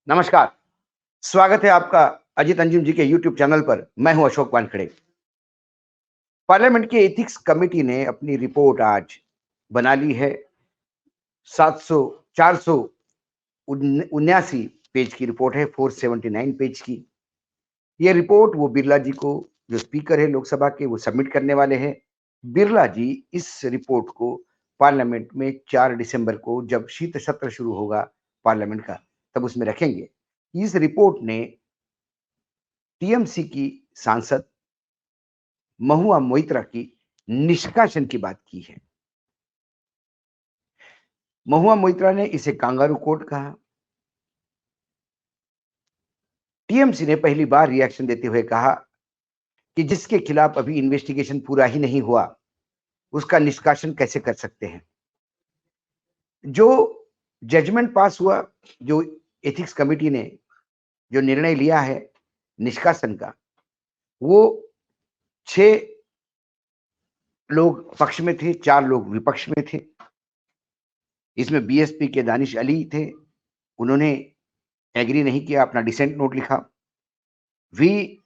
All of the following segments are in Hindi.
नमस्कार, स्वागत है आपका अजीत अंजुम जी के यूट्यूब चैनल पर। मैं हूं अशोक वानखेड़े। पार्लियामेंट की एथिक्स कमेटी ने अपनी रिपोर्ट आज बना ली है। 700 479 पेज की रिपोर्ट है, 479 पेज की। ये रिपोर्ट वो बिरला जी को, जो स्पीकर है लोकसभा के, वो सबमिट करने वाले हैं। बिरला जी इस रिपोर्ट को पार्लियामेंट में 4 दिसंबर को, जब शीत सत्र शुरू होगा पार्लियामेंट का, तब उसमें रखेंगे। इस रिपोर्ट ने टीएमसी की सांसद महुआ मोइत्रा की निष्कासन की बात की है। महुआ मोइत्रा ने इसे कांगारू कोर्ट कहा। टीएमसी ने पहली बार रिएक्शन देते हुए कहा कि जिसके खिलाफ अभी इन्वेस्टिगेशन पूरा ही नहीं हुआ, उसका निष्कासन कैसे कर सकते हैं। जो जजमेंट पास हुआ, जो एथिक्स कमेटी ने जो निर्णय लिया है निष्कासन का, वो 6 लोग पक्ष में थे, 4 लोग विपक्ष में थे। इसमें बीएसपी के दानिश अली थे, उन्होंने एग्री नहीं किया, अपना डिसेंट नोट लिखा। वी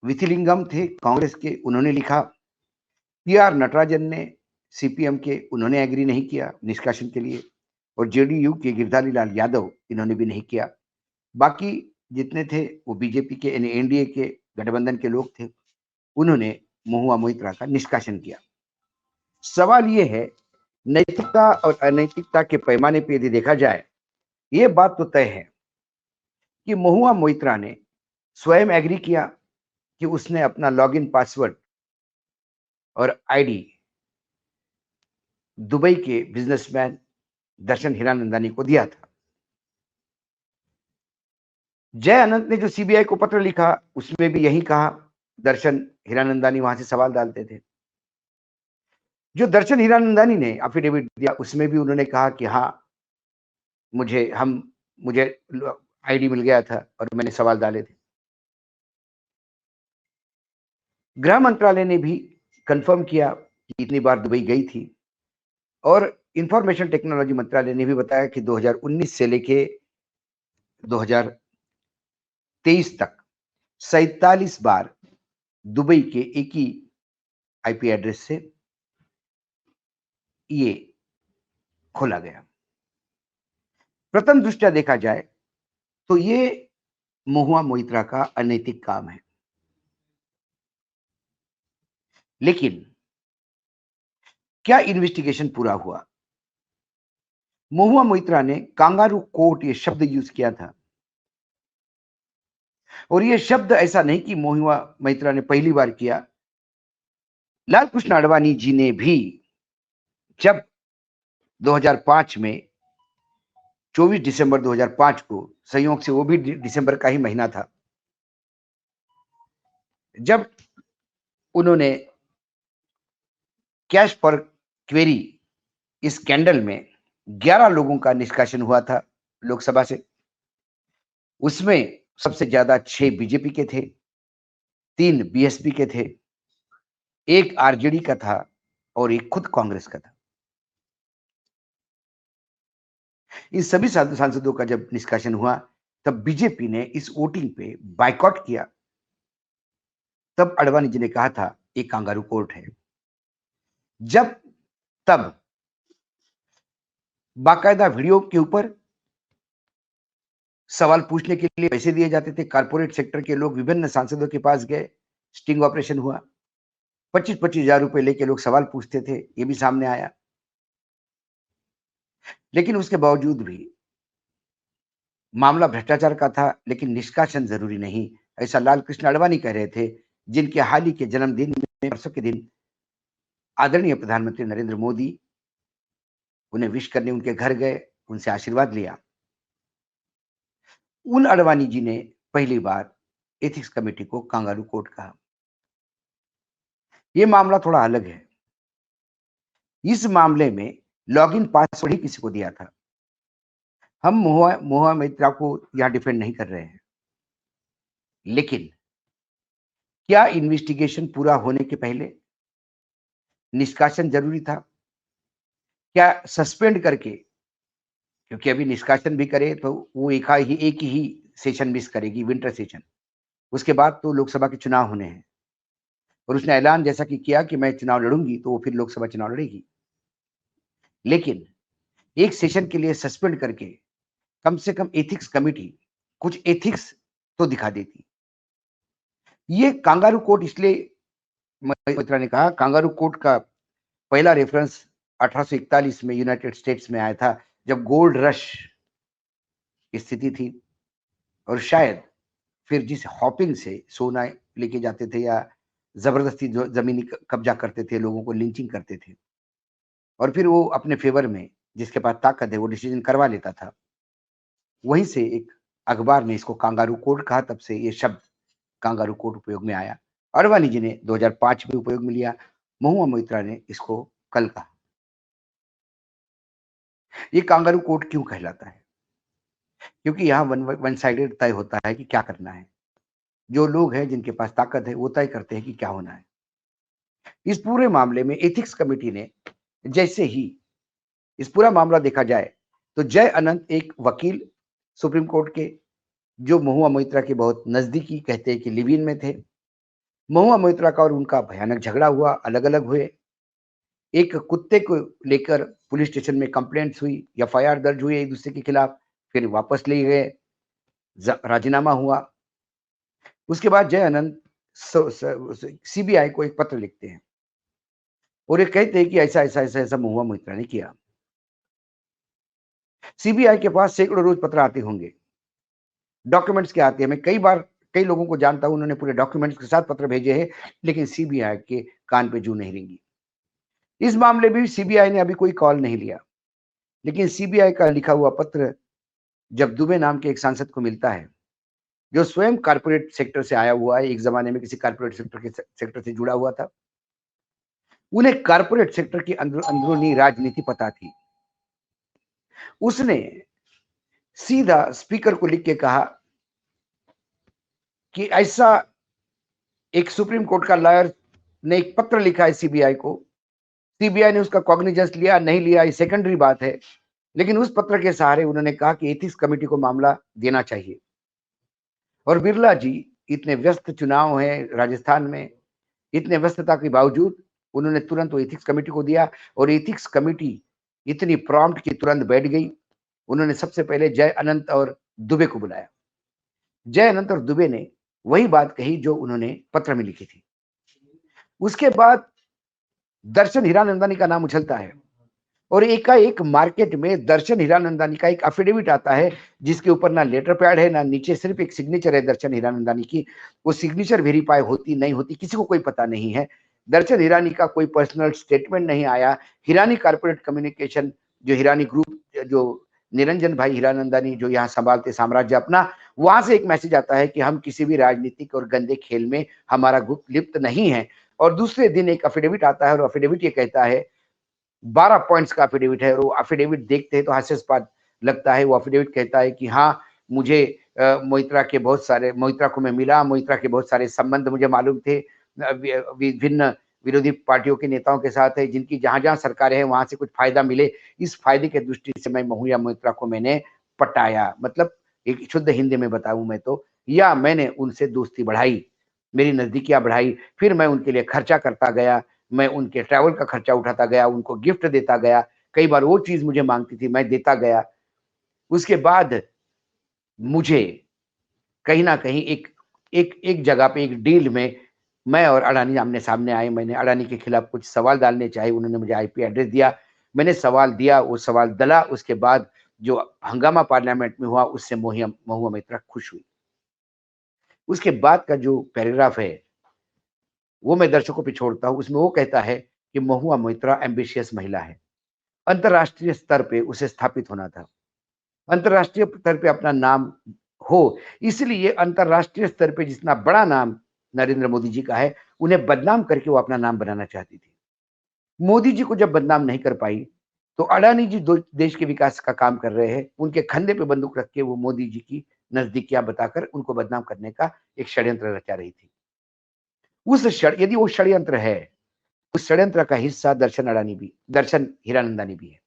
विथिलिंगम थे कांग्रेस के, उन्होंने लिखा। पीआर नटराजन ने सीपीएम के, उन्होंने एग्री नहीं किया निष्कासन के लिए। और जेडीयू के गिरधारी लाल यादव, इन्होंने भी नहीं किया। बाकी जितने थे वो बीजेपी के, यानी एनडीए के गठबंधन के लोग थे, उन्होंने महुआ मोइत्रा का निष्कासन किया। सवाल ये है, नैतिकता और अनैतिकता के पैमाने पर यदि देखा जाए, ये बात तो तय है कि महुआ मोइत्रा ने स्वयं एग्री किया कि उसने अपना लॉगिन पासवर्ड और आईडी दुबई के बिजनेसमैन दर्शन हीरानंदानी को दिया था। जय अनंत ने जो सीबीआई को पत्र लिखा, उसमें भी यही कहा। दर्शन हीरानंदानी वहां से सवाल डालते थे। जो दर्शन हीरानंदानी ने एफिडेविट दिया, उसमें भी उन्होंने कहा कि हाँ, मुझे आईडी मिल गया था और मैंने सवाल डाले थे। गृह मंत्रालय ने भी कंफर्म किया कि इतनी बार दुबई गई थी। और इंफॉर्मेशन टेक्नोलॉजी मंत्रालय ने भी बताया कि 2019 से लेके 2023 तक 47 बार दुबई के एक ही आईपी एड्रेस से ये खोला गया। प्रथम दृष्टया देखा जाए तो ये महुआ मोइत्रा का अनैतिक काम है। लेकिन क्या इन्वेस्टिगेशन पूरा हुआ? महुआ मोइत्रा ने कांगारू कोर्ट ये शब्द यूज किया था। और ये शब्द ऐसा नहीं कि महुआ मोइत्रा ने पहली बार किया। लाल कृष्ण आडवाणी जी ने भी, जब 2005 में 24 दिसंबर 2005 को, संयोग से वो भी दिसंबर का ही महीना था, जब उन्होंने कैश फॉर क्वेरी इस स्कैंडल में 11 लोगों का निष्कासन हुआ था लोकसभा से। उसमें सबसे ज्यादा 6 बीजेपी के थे, 3 बीएसपी के थे, 1 आरजेडी का था और 1 खुद कांग्रेस का था। इन सभी सांसदों का जब निष्कासन हुआ, तब बीजेपी ने इस वोटिंग पे बाइकआउट किया। तब आडवाणी जी ने कहा था एक कांगारू कोर्ट है। जब तब बाकायदा वीडियो के ऊपर सवाल पूछने के लिए पैसे दिए जाते थे। कारपोरेट सेक्टर के लोग विभिन्न सांसदों के पास गए, स्टिंग ऑपरेशन हुआ। 25-25 हजार रुपए लेके लोग सवाल पूछते थे, ये भी सामने आया। लेकिन उसके बावजूद भी मामला भ्रष्टाचार का था, लेकिन निष्कासन जरूरी नहीं, ऐसा लाल कृष्ण आडवाणी कह रहे थे, जिनके हाल ही के जन्मदिन में, परसों के दिन, आदरणीय प्रधानमंत्री नरेंद्र मोदी उन्हें विश करने उनके घर गए, उनसे आशीर्वाद लिया। उन आडवाणी जी ने पहली बार एथिक्स कमेटी को कांगारू कोर्ट कहा। यह मामला थोड़ा अलग है। इस मामले में लॉगिन पासवर्ड ही किसी को दिया था। हम महुआ मोइत्रा को यहां डिफेंड नहीं कर रहे हैं, लेकिन क्या इन्वेस्टिगेशन पूरा होने के पहले निष्कासन जरूरी था? क्या सस्पेंड करके, क्योंकि अभी निष्कासन भी करे तो वो एक ही सेशन मिस करेगी, विंटर सेशन। उसके बाद तो लोकसभा के चुनाव होने हैं और उसने ऐलान जैसा कि किया कि मैं चुनाव लड़ूंगी, तो वो फिर लोकसभा चुनाव लड़ेगी। लेकिन एक सेशन के लिए सस्पेंड करके कम से कम एथिक्स कमिटी कुछ एथिक्स तो दिखा देती। ये कांगारू कोर्ट इसलिए मित्रा ने कहा, कांगारू कोर्ट का पहला रेफरेंस 1841 में यूनाइटेड स्टेट्स में आया था, जब गोल्ड रश की स्थिति थी और शायद फिर जिस हॉपिंग से सोना लेके जाते थे या जबरदस्ती जो जमीनी कब्जा करते थे, लोगों को लिंचिंग करते थे और फिर वो अपने फेवर में जिसके पास ताकत है वो डिसीजन करवा लेता था। वहीं से एक अखबार ने इसको कांगारू कोर्ट कहा, तब से ये शब्द कांगारू कोर्ट उपयोग में आया। अडवाणी जी ने 2005 में उपयोग में लिया, महुआ मोइत्रा ने इसको कल कहा। ये कांगारू कोर्ट क्यों कहलाता है? क्योंकि यहाँ वन साइडेड तय होता है कि क्या करना है। जो लोग हैं जिनके पास ताकत है वो तय करते हैं कि क्या होना है। इस पूरे मामले में एथिक्स कमेटी ने जैसे ही इस पूरा मामला देखा जाए तो जय अनंत एक वकील सुप्रीम कोर्ट के, जो महुआ मोइत्रा के बहुत नजदीकी, कहते हैं कि लिव इन में थे। महुआ मोइत्रा का और उनका भयानक झगड़ा हुआ, अलग अलग हुए। एक कुत्ते को लेकर पुलिस स्टेशन में कंप्लेंट्स हुई, एफआईआर दर्ज हुई एक दूसरे के खिलाफ, फिर वापस ले गए, राजीनामा हुआ। उसके बाद जय अनंत सीबीआई को एक पत्र लिखते हैं और ये कहते हैं कि ऐसा ऐसा ऐसा ऐसा महुआ मोइत्रा ने किया। सीबीआई के पास सैकड़ों रोज पत्र आते होंगे, डॉक्यूमेंट्स के आते हैं। मैं कई लोगों को जानता हूं, उन्होंने पूरे डॉक्यूमेंट्स के साथ पत्र भेजे हैं, लेकिन सीबीआई के कान पे जू नहीं रेंगी। इस मामले में भी सीबीआई ने अभी कोई कॉल नहीं लिया, लेकिन सीबीआई का लिखा हुआ पत्र जब दुबे नाम के एक सांसद को मिलता है, जो स्वयं कारपोरेट सेक्टर से आया हुआ है, एक जमाने में किसी कारपोरेट सेक्टर से जुड़ा हुआ था, उन्हें कारपोरेट सेक्टर की अंदरूनी राजनीति पता थी। उसने सीधा स्पीकर को लिख के कहा कि ऐसा एक सुप्रीम कोर्ट का लॉयर ने एक पत्र लिखा है सीबीआई को, सीबीआई ने उसका कॉग्निजेंस लिया नहीं लिया ये सेकेंडरी बात है, लेकिन उस पत्र के सहारे उन्होंने कहा कि एथिक्स कमेटी को मामला देना चाहिए। और बिरला जी, इतने व्यस्त चुनाव हैं राजस्थान में, इतने व्यस्तता के बावजूद उन्होंने तुरंत वो एथिक्स कमेटी को दिया और एथिक्स कमेटी इतनी प्रॉम्प्ट की तुरंत बैठ गई। उन्होंने सबसे पहले जय अनंत और दुबे को बुलाया। जय अनंत और दुबे ने वही बात कही जो उन्होंने पत्र में लिखी थी। उसके बाद दर्शन हीरानंदानी का नाम उछलता है और एकाएक मार्केट में दर्शन हीरानंदानी का एक एफिडेविट आता है, जिसके ऊपर ना लेटर पैड है ना नीचे, सिर्फ एक सिग्नेचर है दर्शन हीरानंदानी की। वो सिग्नेचर वेरीफाई होती नहीं होती किसी को कोई पता नहीं है। दर्शन हीरानी का कोई पर्सनल स्टेटमेंट नहीं आया। हिरानी कारपोरेट कम्युनिकेशन, जो हिरानी ग्रुप, जो निरंजन भाई हीरानंदानी जो यहाँ संभालते साम्राज्य अपना, वहां से एक मैसेज आता है कि हम किसी भी राजनीतिक और गंदे खेल में हमारा ग्रुप लिप्त नहीं है। और दूसरे दिन एक एफिडेविट आता है और एफिडेविट ये कहता है, 12 पॉइंट्स का एफिडेविट है। और वो एफिडेविट देखते हैं तो हास्यास्पद लगता है। वो एफिडेविट कहता है कि हाँ, मुझे मोइत्रा को मैं मिला, मोइत्रा के बहुत सारे संबंध मुझे मालूम थे विभिन्न विरोधी पार्टियों के नेताओं के साथ है, जिनकी जहां जहां सरकारें हैं वहां से कुछ फायदा मिले, इस फायदे के दृष्टि से मैं महुआ मोइत्रा को मैंने पटाया। मतलब एक शुद्ध हिंदी में बताऊं मैं तो, या मैंने उनसे दोस्ती बढ़ाई, मेरी नजदीकियां बढ़ाई, फिर मैं उनके लिए खर्चा करता गया, मैं उनके ट्रैवल का खर्चा उठाता गया, उनको गिफ्ट देता गया, कई बार वो चीज मुझे मांगती थी मैं देता गया। उसके बाद मुझे कहीं ना कहीं एक जगह पे एक डील में मैं और अडानी आमने सामने आए। मैंने अडानी के खिलाफ कुछ सवाल डालने चाहे, उन्होंने मुझे आईपी एड्रेस दिया, मैंने सवाल दिया, वो सवाल दला। उसके बाद जो हंगामा पार्लियामेंट में हुआ उससे महुआ मोइत्रा खुश हुई। उसके बाद का जो पैराग्राफ है वो मैं दर्शकों पे छोड़ता हूं। उसमें वो कहता है कि महुआ मोइत्रा एम्बिशियस महिला है, अंतरराष्ट्रीय स्तर पे उसे स्थापित होना था, अंतरराष्ट्रीय स्तर पे अपना नाम हो, इसलिए अंतरराष्ट्रीय स्तर पे जितना बड़ा नाम नरेंद्र मोदी जी का है, उन्हें बदनाम करके वो अपना नाम बनाना चाहती थी। मोदी जी को जब बदनाम नहीं कर पाई तो अडानी जी देश के विकास का काम कर रहे हैं, उनके कंधे पे बंदूक रख के वो मोदी जी की नजदीकियां बताकर उनको बदनाम करने का एक षड्यंत्र रचा रही थी। यदि वो षड्यंत्र है, उस षड्यंत्र का हिस्सा दर्शन हीरानंदानी भी है।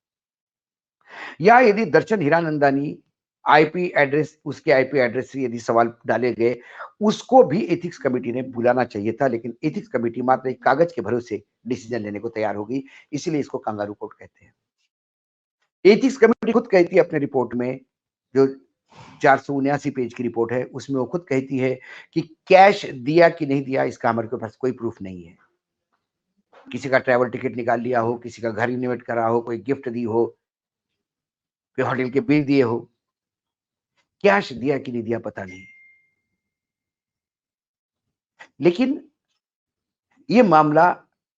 या यदि दर्शन हीरानंदानी आईपी एड्रेस, उसके आईपी एड्रेस से यदि सवाल डाले गए, उसको भी एथिक्स कमेटी ने बुलाना चाहिए था, लेकिन एथिक्स कमेटी मात्र एक कागज के भरोसे डिसीजन लेने को तैयार हो गई, इसीलिए इसको कंगारू कोर्ट कहते हैं। एथिक्स कमेटी खुद कहती है अपने रिपोर्ट में, जो 479 पेज की रिपोर्ट है, उसमें वो खुद कहती है कि कैश दिया कि नहीं दिया इसका हमारे पास कोई प्रूफ नहीं है। किसी का ट्रैवल टिकट निकाल लिया हो, किसी का घर इन्वेट करा हो, कोई गिफ्ट दी हो, कोई होटल के बिल दिए हो, कैश दिया कि नहीं दिया पता नहीं। लेकिन ये मामला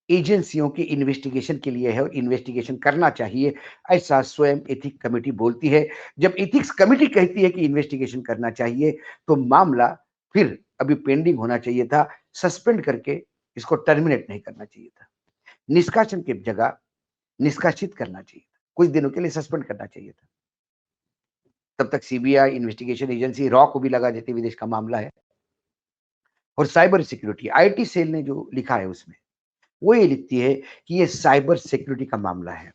एजेंसियों की इन्वेस्टिगेशन के लिए है और इन्वेस्टिगेशन करना चाहिए, ऐसा स्वयं एथिक्स कमेटी बोलती है। जब एथिक्स कमेटी कहती है कि इन्वेस्टिगेशन करना चाहिए, तो मामला फिर अभी पेंडिंग होना चाहिए था, सस्पेंड करके इसको टर्मिनेट नहीं करना चाहिए था। निष्कासन की जगह निष्कासित करना चाहिए था, कुछ दिनों के लिए सस्पेंड करना चाहिए था। तब तक सीबीआई इन्वेस्टिगेशन एजेंसी रॉ को भी लगा देती, विदेश का मामला है। और साइबर सिक्योरिटी आईटी सेल ने जो लिखा है उसमें वो ये लिखती है कि ये साइबर सिक्योरिटी का मामला है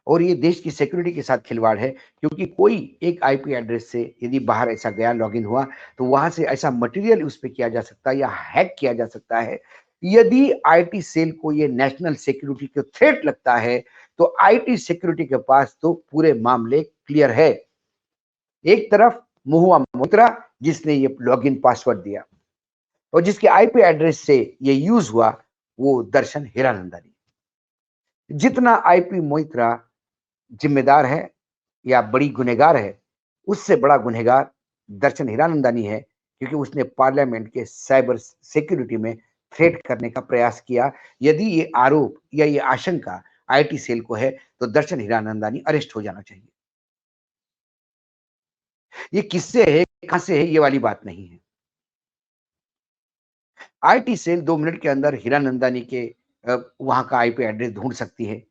और ये देश की सिक्योरिटी के साथ खिलवाड़ है, क्योंकि कोई एक आईपी एड्रेस से यदि बाहर ऐसा गया, लॉगिन हुआ, तो वहां से ऐसा मटेरियल उस पर किया जा सकता है या हैक किया जा सकता है। यदि आईटी सेल को ये नेशनल सिक्योरिटी को थ्रेट लगता है, तो आईटी सिक्योरिटी के पास तो पूरे मामले क्लियर है। एक तरफ महुआ मोइत्रा जिसने ये लॉगिन पासवर्ड दिया और जिसके आईपी एड्रेस से ये यूज हुआ, वो दर्शन हीरानंदानी। जितना आईपी मोइत्रा जिम्मेदार है या बड़ी गुनहगार है, उससे बड़ा गुनहगार दर्शन हीरानंदानी है, क्योंकि उसने पार्लियामेंट के साइबर सिक्योरिटी में थ्रेट करने का प्रयास किया। यदि ये आरोप या ये आशंका आईटी सेल को है, तो दर्शन हीरानंदानी अरेस्ट हो जाना चाहिए। ये किससे है, कहां से है, ये वाली बात नहीं है। आईटी सेल 2 मिनट के अंदर हीरानंदानी के वहां का आईपी एड्रेस ढूंढ सकती है,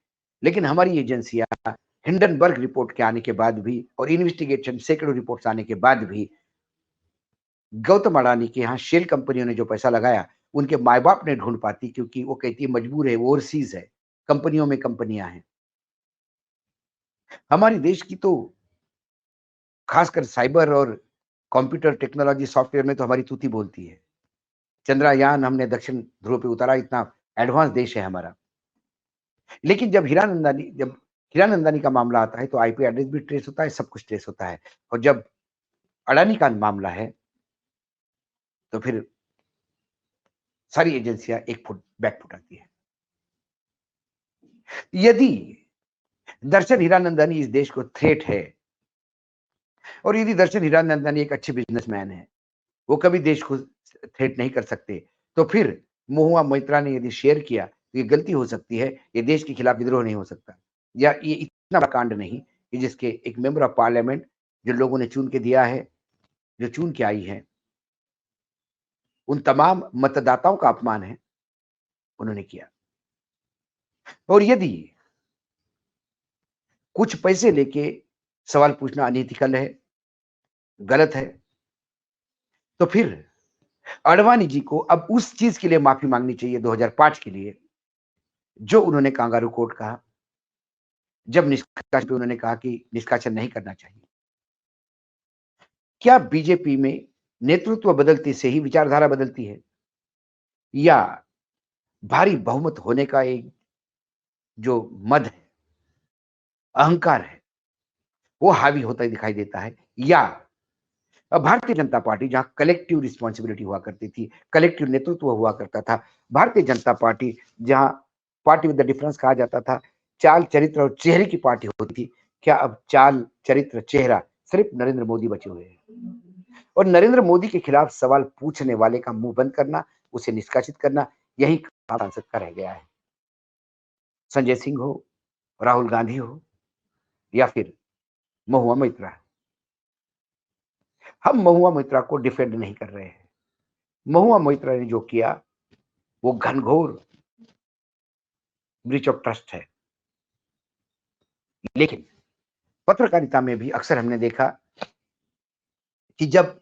लेकिन हमारी एजेंसियां हिंडनबर्ग रिपोर्ट के आने के बाद भी और इन्वेस्टिगेशन सैकड़ों रिपोर्ट्स आने के बाद भी गौतम अडानी के यहाँ शेल कंपनियों ने जो पैसा लगाया, उनके माए बाप ने ढूंढ पाती, क्योंकि वो कहती है मजबूर है, वो ओवरसीज है, कंपनियों में कंपनियां हैं। हमारी देश की तो खासकर साइबर और कंप्यूटर टेक्नोलॉजी सॉफ्टवेयर में तो हमारी तूती बोलती है। चंद्रयान हमने दक्षिण ध्रुव पे उतारा, इतना एडवांस देश है हमारा। लेकिन जब हीरानंदानी का मामला आता है, तो आईपी एड्रेस भी ट्रेस होता है, सब कुछ ट्रेस होता है। और जब अडानी का मामला है, तो फिर सारी एजेंसियां एक फुट बैक फुट आती है। यदि दर्शन हीरानंदानी इस देश को थ्रेट है और यदि दर्शन हीरानंदानी एक अच्छे बिजनेसमैन है, वो कभी देश को थ्रेट नहीं कर सकते, तो फिर महुआ मोइत्रा ने यदि शेयर किया, तो ये गलती हो सकती है, ये देश के खिलाफ विद्रोह नहीं हो सकता, या ये इतना बड़ा कांड नहीं कि जिसके एक मेंबर ऑफ पार्लियामेंट जो लोगों ने चुन के दिया है, जो चुन के आई है, उन तमाम मतदाताओं का अपमान है, उन्होंने किया। और यदि कुछ पैसे लेके सवाल पूछना अनएथिकल है, गलत है, तो फिर अडवाणी जी को अब उस चीज के लिए माफी मांगनी चाहिए 2005 के लिए, जो उन्होंने कांगारू कोर्ट कहा, जब निष्कासन पे उन्होंने कहा कि निष्कासन नहीं करना चाहिए। क्या बीजेपी में नेतृत्व बदलते से ही विचारधारा बदलती है, या भारी बहुमत होने का एक जो मद है, अहंकार है, वो हावी होता ही दिखाई देता है, या भारतीय जनता पार्टी जहां कलेक्टिव रिस्पॉन्सिबिलिटी हुआ करती थी, कलेक्टिव नेतृत्व हुआ करता था, भारतीय जनता पार्टी जहां पार्टी विद द डिफरेंस कहा जाता था, चाल चरित्र और चेहरे की पार्टी होती थी, क्या अब चाल चरित्र चेहरा सिर्फ नरेंद्र मोदी बचे हुए हैं? और नरेंद्र मोदी के खिलाफ सवाल पूछने वाले का मुंह बंद करना, उसे निष्कासित करना, यही काम सांसद का रह गया है। संजय सिंह हो, राहुल गांधी हो, या फिर महुआ मोइत्रा। हम महुआ मोइत्रा को डिफेंड नहीं कर रहे हैं। महुआ मोइत्रा ने जो किया, वो घनघोर ब्रीच ऑफ ट्रस्ट है। लेकिन पत्रकारिता में भी अक्सर हमने देखा कि जब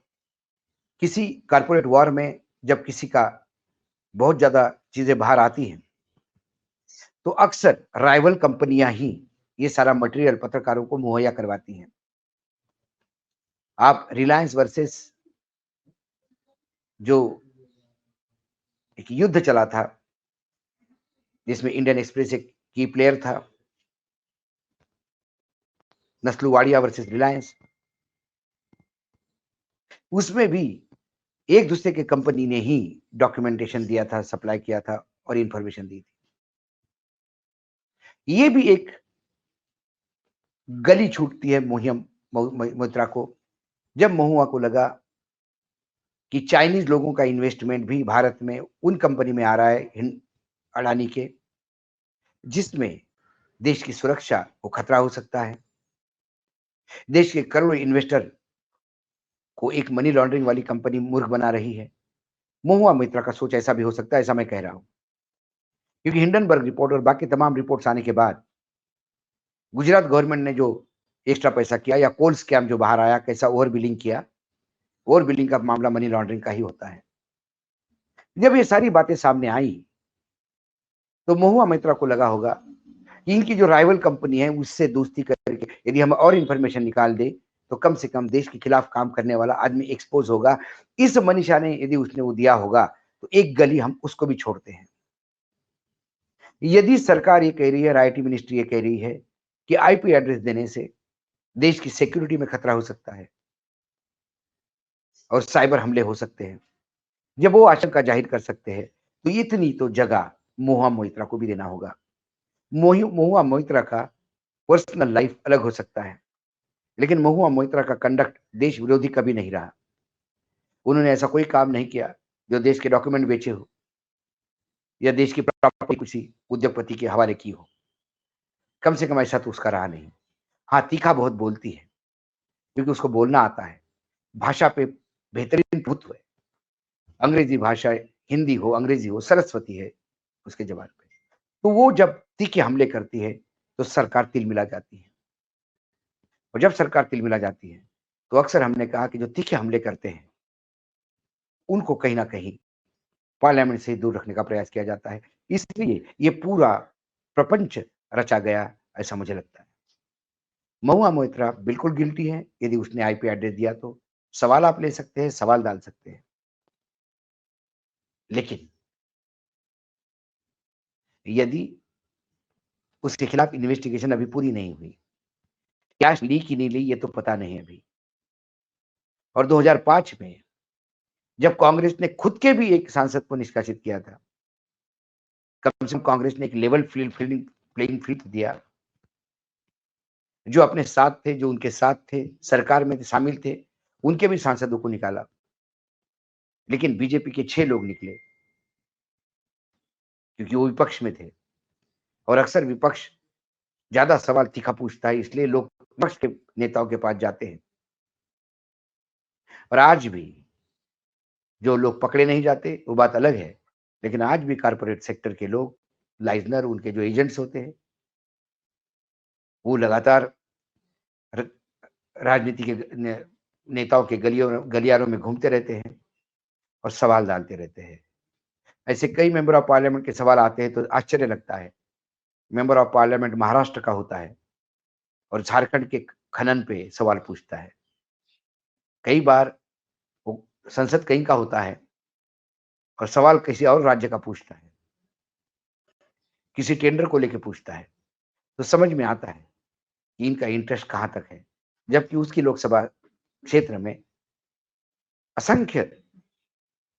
किसी कारपोरेट वॉर में जब किसी का बहुत ज्यादा चीजें बाहर आती हैं, तो अक्सर राइवल कंपनियां ही ये सारा मटेरियल पत्रकारों को मुहैया करवाती हैं। आप रिलायंस वर्सेस जो एक युद्ध चला था, जिसमें इंडियन एक्सप्रेस एक की प्लेयर था, नस्लुवाड़िया वर्सेस रिलायंस, उसमें भी एक दूसरे के कंपनी ने ही डॉक्यूमेंटेशन दिया था, सप्लाई किया था और इंफॉर्मेशन दी थी। ये भी एक गली छूटती है मोहित्रा को, जब महुआ को लगा कि चाइनीज लोगों का इन्वेस्टमेंट भी भारत में उन कंपनी में आ रहा है, अडानी के, जिसमें देश की सुरक्षा को खतरा हो सकता है। देश के करोड़ों इन्वेस्टर को एक मनी लॉन्ड्रिंग वाली कंपनी मूर्ख बना रही है। महुआ मोइत्रा का सोच ऐसा भी हो सकता है, ऐसा मैं कह रहा हूं, क्योंकि हिंडनबर्ग रिपोर्ट और बाकी तमाम रिपोर्ट्स आने के बाद गुजरात गवर्नमेंट ने जो एक्स्ट्रा पैसा किया, या कोल स्कैम जो बाहर आया, कैसा ओवर बिलिंग किया, ओवर बिलिंग का मामला मनी लॉन्ड्रिंग का ही होता है। जब ये सारी बातें सामने आई तो महुआ मोइत्रा को लगा होगा कि इनकी जो राइवल कंपनी है उससे दोस्ती करके यदि हम और इंफॉर्मेशन निकाल दे तो कम से कम देश के खिलाफ काम करने वाला आदमी एक्सपोज होगा। इस मनीषा ने यदि उसने वो दिया होगा तो एक गली हम उसको भी छोड़ते हैं। यदि सरकार ये कह रही है, आईटी मिनिस्ट्री ये कह रही है कि आईपी एड्रेस देने से देश की सिक्योरिटी में खतरा हो सकता है और साइबर हमले हो सकते हैं, जब वो आशंका जाहिर कर सकते हैं तो इतनी तो जगह महुआ मोइत्रा को भी देना होगा। महुआ मोइत्रा का पर्सनल लाइफ अलग हो सकता है, लेकिन महुआ मोइत्रा का कंडक्ट देश विरोधी कभी नहीं रहा। उन्होंने ऐसा कोई काम नहीं किया जो देश के डॉक्यूमेंट बेचे हो या देश की प्रॉपर्टी किसी उद्योगपति के हवाले की हो। कम से कम ऐसा तो उसका रहा नहीं। हाँ, तीखा बहुत बोलती है क्योंकि उसको बोलना आता है, भाषा पे बेहतरीन प्रभुत्व है। अंग्रेजी भाषा, हिंदी हो, अंग्रेजी हो, सरस्वती है उसके जबान पे। तो वो जब तीखे हमले करती है तो सरकार तिलमिला जाती है, और जब सरकार तिलमिला जाती है तो अक्सर हमने कहा कि जो तीखे हमले करते हैं उनको कहीं ना कहीं पार्लियामेंट से दूर रखने का प्रयास किया जाता है। इसलिए ये पूरा प्रपंच रचा गया, ऐसा मुझे लगता है। महुआ मोइत्रा बिल्कुल गिल्टी है। यदि उसने आईपी एड्रेस दिया तो सवाल आप ले सकते हैं, सवाल डाल सकते हैं, लेकिन यदि उसके खिलाफ इन्वेस्टिगेशन अभी पूरी नहीं हुई, कैश ली कि नहीं ली ये तो पता नहीं अभी। और 2005 में जब कांग्रेस ने खुद के भी एक सांसद को निष्कासित किया था, कम से कम कांग्रेस ने एक लेवल प्लेइंग फील्ड दिया। जो अपने साथ थे, जो उनके साथ थे, सरकार में शामिल थे, उनके भी सांसदों को निकाला, लेकिन बीजेपी के 6 लोग निकले क्योंकि वो विपक्ष में थे, और अक्सर विपक्ष ज्यादा सवाल तीखा पूछता है, इसलिए लोग विपक्ष के नेताओं के पास जाते हैं। और आज भी जो लोग पकड़े नहीं जाते वो बात अलग है, लेकिन आज भी कारपोरेट सेक्टर के लोग, लाइजनर, उनके जो एजेंट्स होते हैं, वो लगातार राजनीति के नेताओं के गलियारों में घूमते रहते हैं और सवाल डालते रहते हैं। ऐसे कई मेंबर ऑफ पार्लियामेंट के सवाल आते हैं तो आश्चर्य लगता है। मेंबर ऑफ पार्लियामेंट महाराष्ट्र का होता है और झारखंड के खनन पे सवाल पूछता है। कई बार वो संसद कहीं का होता है और सवाल किसी और राज्य का पूछता है, किसी टेंडर को लेकर पूछता है, तो समझ में आता है कि इनका इंटरेस्ट कहां तक है, जबकि उसकी लोकसभा क्षेत्र में असंख्य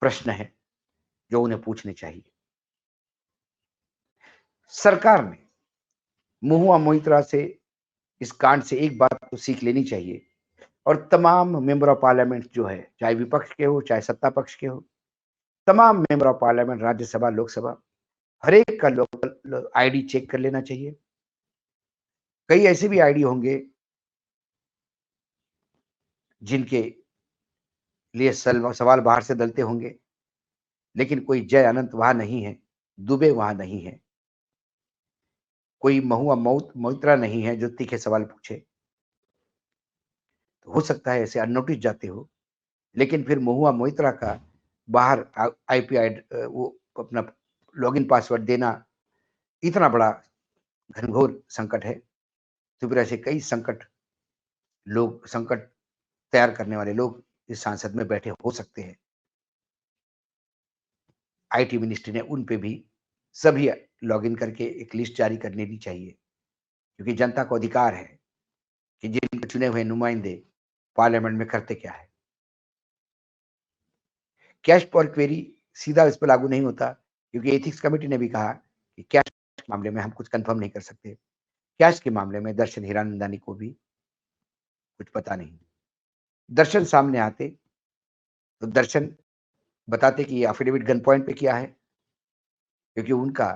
प्रश्न है जो उन्हें पूछने चाहिए। सरकार ने महुआ मोइत्रा से, इस कांड से एक बात तो सीख लेनी चाहिए, और तमाम मेंबर ऑफ पार्लियामेंट जो है, चाहे विपक्ष के हो चाहे सत्ता पक्ष के हो, तमाम member of parliament, Rajya Sabha, Lok Sabha, हर एक का लोकल आईडी चेक कर लेना चाहिए। कई ऐसे भी आईडी होंगे जिनके लिए सवाल बाहर से डलते होंगे, लेकिन कोई जय अनंत वहां नहीं है, दुबे वहां नहीं है, कोई महुआ मोइत्रा नहीं है जो तीखे सवाल पूछे। तो हो सकता है ऐसे अननोटिस जाते हो, लेकिन फिर महुआ मोइत्रा का बाहर आईपी वो अपना लॉगिन पासवर्ड देना इतना बड़ा घनघोर संकट है तो फिर ऐसे कई संकट तैयार करने वाले लोग इस संसद में बैठे हो सकते हैं। आईटी मिनिस्ट्री ने उन पे भी सभी लॉगिन करके एक लिस्ट जारी करने दी चाहिए, क्योंकि जनता को अधिकार है कि जिनके चुने हुए नुमाइंदे पार्लियामेंट में करते क्या है। कैश फॉर क्वेरी सीधा इस पर लागू नहीं होता, क्योंकि एथिक्स कमेटी ने भी कहा कि कैश के मामले में हम कुछ कंफर्म नहीं कर सकते। कैश के मामले में दर्शन हीरानंदानी को भी कुछ पता नहीं। दर्शन सामने आते तो दर्शन बताते कि ये एफिडेविट गन पॉइंट पे किया है, क्योंकि उनका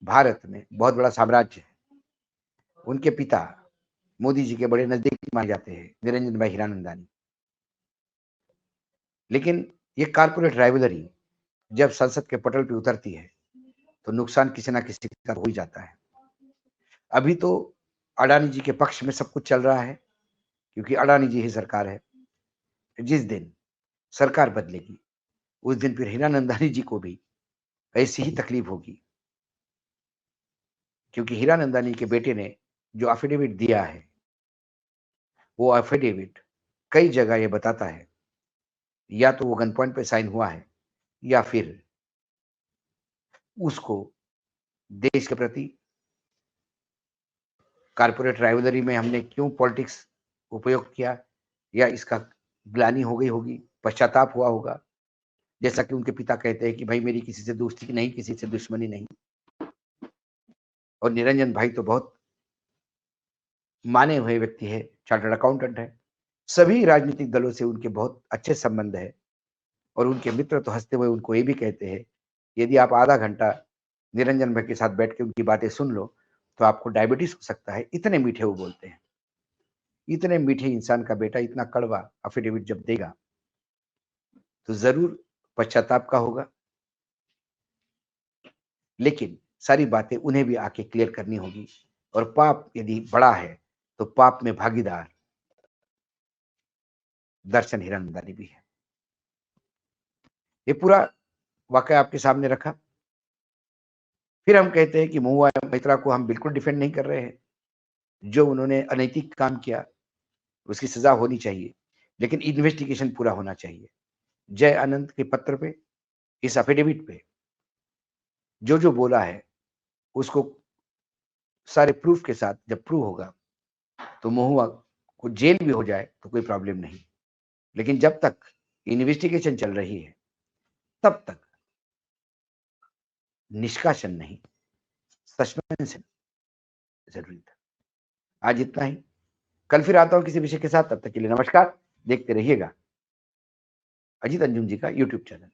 भारत में बहुत बड़ा साम्राज्य है। उनके पिता मोदी जी के बड़े नजदीक माने जाते हैं, निरंजन भाई हीरानंदानी। लेकिन ये कारपोरेट राइवलरी जब संसद के पटल पे उतरती है तो नुकसान किसी ना किसी का हो ही जाता है। अभी तो अडानी जी के पक्ष में सब कुछ चल रहा है, क्योंकि अडानी जी ही सरकार है। जिस दिन सरकार बदलेगी उस दिन फिर हीरानंदानी जी को भी ऐसी ही तकलीफ होगी, क्योंकि हीरानंदानी के बेटे ने जो एफिडेविट दिया है, वो एफिडेविट कई जगह ये बताता है या तो वो गन पॉइंट पे साइन हुआ है, या फिर उसको देश के प्रति कारपोरेट राइवलरी में हमने क्यों पॉलिटिक्स उपयोग किया, या इसका ग्लानि हो गई होगी, पश्चाताप हुआ होगा। जैसा कि उनके पिता कहते हैं कि भाई मेरी किसी से दोस्ती नहीं, किसी से दुश्मनी नहीं। और निरंजन भाई तो बहुत माने हुए व्यक्ति है, चार्टर्ड अकाउंटेंट है। सभी राजनीतिक दलों से उनके बहुत अच्छे संबंध है, और उनके मित्र तो हंसते हुए उनको ये भी कहते हैं, यदि आप आधा घंटा निरंजन भाई के साथ बैठ के उनकी बातें सुन लो तो आपको डायबिटीज हो सकता है। इतने मीठे वो बोलते हैं। इतने मीठे इंसान का बेटा इतना कड़वा एफिडेविट जब देगा तो जरूर पश्चाताप का होगा। लेकिन सारी बातें उन्हें भी आके क्लियर करनी होगी, और पाप यदि बड़ा है तो पाप में भागीदार दर्शन हीरानंदानी भी है। ये पूरा वाकया आपके सामने रखा। फिर हम कहते हैं कि महुआ मैत्रा को हम बिल्कुल डिफेंड नहीं कर रहे हैं। जो उन्होंने अनैतिक काम किया उसकी सजा होनी चाहिए, लेकिन इन्वेस्टिगेशन पूरा होना चाहिए। जय आनंद के पत्र पे, इस एफिडेविट पे जो जो बोला है उसको सारे प्रूफ के साथ जब प्रूव होगा तो महुआ को जेल भी हो जाए तो कोई प्रॉब्लम नहीं। लेकिन जब तक इन्वेस्टिगेशन चल रही है तब तक निष्कासन नहीं, सस्पेंशन जरूरी था। आज इतना ही। कल फिर आता हूं किसी विषय के साथ। तब तक के लिए नमस्कार। देखते रहिएगा अजीत अंजुम जी का यूट्यूब चैनल।